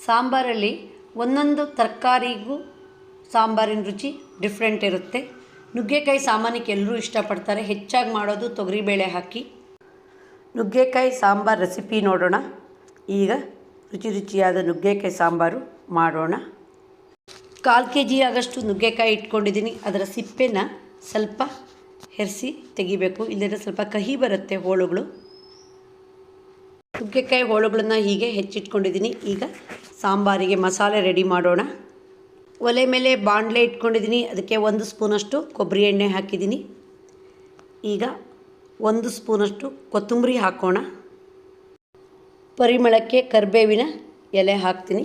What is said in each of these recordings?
ಸಾಂಬಾರಲ್ಲಿ ಒಂದೊಂದು ತರಕಾರಿಗೂ ಸಾಂಬಾರಿನ ರುಚಿ ಡಿಫ್ರೆಂಟ್ ಇರುತ್ತೆ. ನುಗ್ಗೆಕಾಯಿ ಸಾಮಾನ್ಯಕ್ಕೆ ಎಲ್ಲರೂ ಇಷ್ಟಪಡ್ತಾರೆ. ಹೆಚ್ಚಾಗಿ ಮಾಡೋದು ತೊಗರಿಬೇಳೆ ಹಾಕಿ. ನುಗ್ಗೆಕಾಯಿ ಸಾಂಬಾರು ರೆಸಿಪಿ ನೋಡೋಣ. ಈಗ ರುಚಿಯಾದ ನುಗ್ಗೆಕಾಯಿ ಸಾಂಬಾರು ಮಾಡೋಣ. 1/4 kg ಆಗಷ್ಟು ನುಗ್ಗೆಕಾಯಿ ಇಟ್ಕೊಂಡಿದ್ದೀನಿ. ಅದರ ಸಿಪ್ಪೆನ ಸ್ವಲ್ಪ ಹೆರಿಸಿ ತೆಗಿಬೇಕು, ಇಲ್ಲದ್ರೆ ಸ್ವಲ್ಪ ಕಹಿ ಬರುತ್ತೆ ಹೋಳುಗಳು. ನುಗ್ಗೆಕಾಯಿ ಹೋಳುಗಳನ್ನ ಹೀಗೆ ಹೆಚ್ಚಿಟ್ಕೊಂಡಿದ್ದೀನಿ. ಈಗ ಸಾಂಬಾರಿಗೆ ಮಸಾಲೆ ರೆಡಿ ಮಾಡೋಣ. ಒಲೆ ಮೇಲೆ ಬಾಣಲೆ ಇಟ್ಕೊಂಡಿದ್ದೀನಿ. ಅದಕ್ಕೆ 1 ಸ್ಪೂನಷ್ಟು ಕೊಬ್ಬರಿ ಎಣ್ಣೆ ಹಾಕಿದ್ದೀನಿ. ಈಗ 1 ಸ್ಪೂನಷ್ಟು ಕೊತ್ತಂಬರಿ ಹಾಕೋಣ. ಪರಿಮಳಕ್ಕೆ ಕರಿಬೇವಿನ ಎಲೆ ಹಾಕ್ತೀನಿ.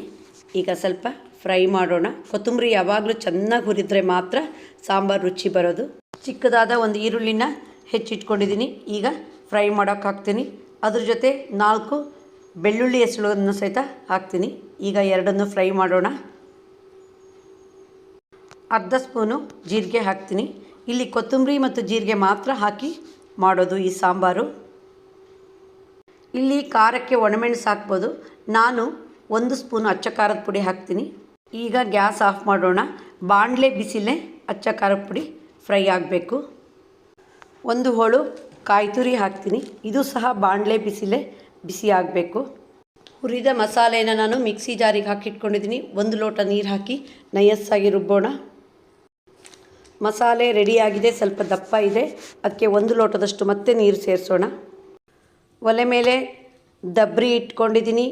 ಈಗ ಸ್ವಲ್ಪ ಫ್ರೈ ಮಾಡೋಣ. ಕೊತ್ತಂಬರಿ ಯಾವಾಗಲೂ ಚೆನ್ನಾಗಿ ಹುರಿದ್ರೆ ಮಾತ್ರ ಸಾಂಬಾರು ರುಚಿ ಬರೋದು. ಚಿಕ್ಕದಾದ 1 ಈರುಳ್ಳಿನ ಹೆಚ್ಚಿಟ್ಕೊಂಡಿದ್ದೀನಿ. ಈಗ ಫ್ರೈ ಮಾಡೋಕ್ಕೆ ಹಾಕ್ತೀನಿ. ಅದ್ರ ಜೊತೆ 4 ಬೆಳ್ಳುಳ್ಳಿ ಹೆಸಳನ್ನು ಸಹಿತ ಹಾಕ್ತೀನಿ. ಈಗ ಎರಡನ್ನು ಫ್ರೈ ಮಾಡೋಣ. ಅರ್ಧ ಸ್ಪೂನು ಜೀರಿಗೆ ಹಾಕ್ತೀನಿ. ಇಲ್ಲಿ ಕೊತ್ತಂಬರಿ ಮತ್ತು ಜೀರಿಗೆ ಮಾತ್ರ ಹಾಕಿ ಮಾಡೋದು ಈ ಸಾಂಬಾರು. ಇಲ್ಲಿ ಖಾರಕ್ಕೆ ಒಣಮೆಣಸು ಹಾಕ್ಬೋದು. ನಾನು 1 ಸ್ಪೂನು ಅಚ್ಚ ಖಾರದ ಪುಡಿ ಹಾಕ್ತೀನಿ. ಈಗ ಗ್ಯಾಸ್ ಆಫ್ ಮಾಡೋಣ. ಬಾಣಲೆ ಬಿಸಿಲೇ ಅಚ್ಚ ಖಾರದ ಪುಡಿ ಫ್ರೈ ಆಗಬೇಕು. 1 ಹೋಳು ಕಾಯಿ ತುರಿ ಹಾಕ್ತೀನಿ. ಇದು ಸಹ ಬಾಣಲೆ ಬಿಸಿ ಆಗಬೇಕು. ಹುರಿದ ಮಸಾಲೆನ ನಾನು ಮಿಕ್ಸಿ ಜಾರಿಗೆ ಹಾಕಿಟ್ಕೊಂಡಿದ್ದೀನಿ. 1 ಲೋಟ ನೀರು ಹಾಕಿ ನಯಸ್ಸಾಗಿ ರುಬ್ಬೋಣ. ಮಸಾಲೆ ರೆಡಿಯಾಗಿದೆ. ಸ್ವಲ್ಪ ದಪ್ಪ ಇದೆ. ಅದಕ್ಕೆ 1 ಲೋಟದಷ್ಟು ಮತ್ತೆ ನೀರು ಸೇರಿಸೋಣ. ಒಲೆ ಮೇಲೆ ದಬ್ರಿ ಇಟ್ಕೊಂಡಿದ್ದೀನಿ.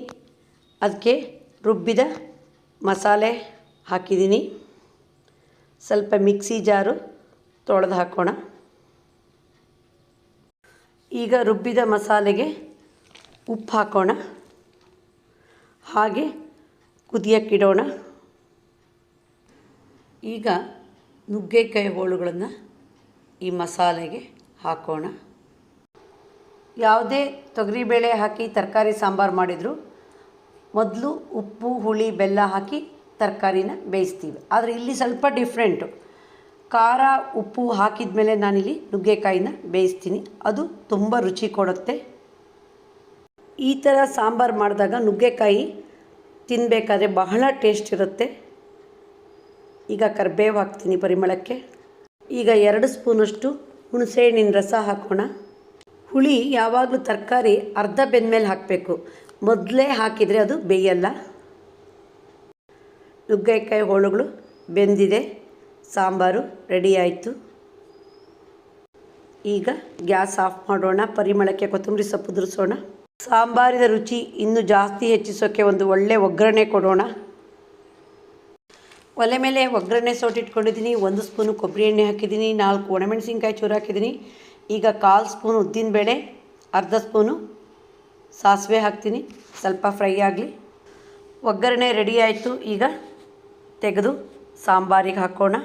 ಅದಕ್ಕೆ ರುಬ್ಬಿದ ಮಸಾಲೆ ಹಾಕಿದ್ದೀನಿ. ಸ್ವಲ್ಪ ಮಿಕ್ಸಿ ಜಾರು ತೊಳೆದು ಹಾಕೋಣ. ಈಗ ರುಬ್ಬಿದ ಮಸಾಲೆಗೆ ಉಪ್ಪು ಹಾಕೋಣ. ಹಾಗೆ ಕುದಿಯಕ್ಕಿಡೋಣ. ಈಗ ನುಗ್ಗೆಕಾಯಿ ಹೋಳುಗಳನ್ನು ಈ ಮಸಾಲೆಗೆ ಹಾಕೋಣ. ಯಾವುದೇ ತೊಗರಿಬೇಳೆ ಹಾಕಿ ತರಕಾರಿ ಸಾಂಬಾರು ಮಾಡಿದರೂ ಮೊದಲು ಉಪ್ಪು, ಹುಳಿ, ಬೆಲ್ಲ ಹಾಕಿ ತರಕಾರಿನ ಬೇಯಿಸ್ತೀವಿ. ಆದರೆ ಇಲ್ಲಿ ಸ್ವಲ್ಪ ಡಿಫ್ರೆಂಟು. ಖಾರ, ಉಪ್ಪು ಹಾಕಿದ ಮೇಲೆ ನಾನಿಲ್ಲಿ ನುಗ್ಗೆಕಾಯಿನ ಬೇಯಿಸ್ತೀನಿ. ಅದು ತುಂಬ ರುಚಿ ಕೊಡುತ್ತೆ. ಈ ಥರ ಸಾಂಬಾರು ಮಾಡಿದಾಗ ನುಗ್ಗೆಕಾಯಿ ತಿನ್ನಬೇಕಾದ್ರೆ ಬಹಳ ಟೇಸ್ಟ್ ಇರುತ್ತೆ. ಈಗ ಕರಿಬೇವು ಹಾಕ್ತೀನಿ ಪರಿಮಳಕ್ಕೆ. ಈಗ 2 ಸ್ಪೂನಷ್ಟು ಹುಣಸೆಹಣ್ಣಿನ ರಸ ಹಾಕೋಣ. ಹುಳಿ ಯಾವಾಗಲೂ ತರಕಾರಿ ಅರ್ಧ ಬೆಂದಮೇಲೆ ಹಾಕಬೇಕು. ಮೊದಲೇ ಹಾಕಿದರೆ ಅದು ಬೇಯಲ್ಲ. ನುಗ್ಗೆಕಾಯಿ ಹೋಳುಗಳು ಬೆಂದಿದೆ. ಸಾಂಬಾರು ರೆಡಿ ಆಯಿತು. ಈಗ ಗ್ಯಾಸ್ ಆಫ್ ಮಾಡೋಣ. ಪರಿಮಳಕ್ಕೆ ಕೊತ್ತಂಬರಿ ಸೊಪ್ಪು ಉದುರಿಸೋಣ. ಸಾಂಬಾರಿನ ರುಚಿ ಇನ್ನೂ ಜಾಸ್ತಿ ಹೆಚ್ಚಿಸೋಕ್ಕೆ ಒಂದು ಒಳ್ಳೆ ಒಗ್ಗರಣೆ ಕೊಡೋಣ. ಒಲೆ ಮೇಲೆ ಒಗ್ಗರಣೆ ಸೋಟಿಟ್ಕೊಂಡಿದ್ದೀನಿ. 1 ಸ್ಪೂನು ಕೊಬ್ಬರಿ ಎಣ್ಣೆ ಹಾಕಿದ್ದೀನಿ. 4 ಒಣಮೆಣಸಿನ್ಕಾಯಿ ಚೂರು ಹಾಕಿದ್ದೀನಿ. ಈಗ 1/4 ಸ್ಪೂನು ಉದ್ದಿನಬೇಳೆ, ಅರ್ಧ ಸ್ಪೂನು ಸಾಸಿವೆ ಹಾಕ್ತೀನಿ. ಸ್ವಲ್ಪ ಫ್ರೈ ಆಗಲಿ. ಒಗ್ಗರಣೆ ರೆಡಿ ಆಯಿತು. ಈಗ ತೆಗೆದು ಸಾಂಬಾರಿಗೆ ಹಾಕೋಣ.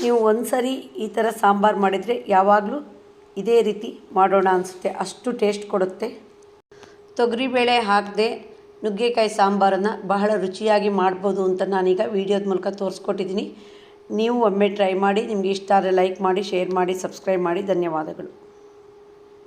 ನೀವು ಒಂದು ಸರಿ ಈ ಥರ ಸಾಂಬಾರು ಮಾಡಿದರೆ ಯಾವಾಗಲೂ ಇದೇ ರೀತಿ ಮಾಡೋಣ ಅನಿಸುತ್ತೆ. ಅಷ್ಟು ಟೇಸ್ಟ್ ಕೊಡುತ್ತೆ. ತೊಗರಿಬೇಳೆ ಹಾಕದೆ ನುಗ್ಗೆಕಾಯಿ ಸಾಂಬಾರನ್ನು ಬಹಳ ರುಚಿಯಾಗಿ ಮಾಡ್ಬೋದು ಅಂತ ನಾನೀಗ ವಿಡಿಯೋದ ಮೂಲಕ ತೋರಿಸ್ಕೊಟ್ಟಿದ್ದೀನಿ. ನೀವು ಒಮ್ಮೆ ಟ್ರೈ ಮಾಡಿ. ನಿಮಗೆ ಇಷ್ಟ ಆದರೆ ಲೈಕ್ ಮಾಡಿ, ಶೇರ್ ಮಾಡಿ, ಸಬ್ಸ್ಕ್ರೈಬ್ ಮಾಡಿ. ಧನ್ಯವಾದಗಳು.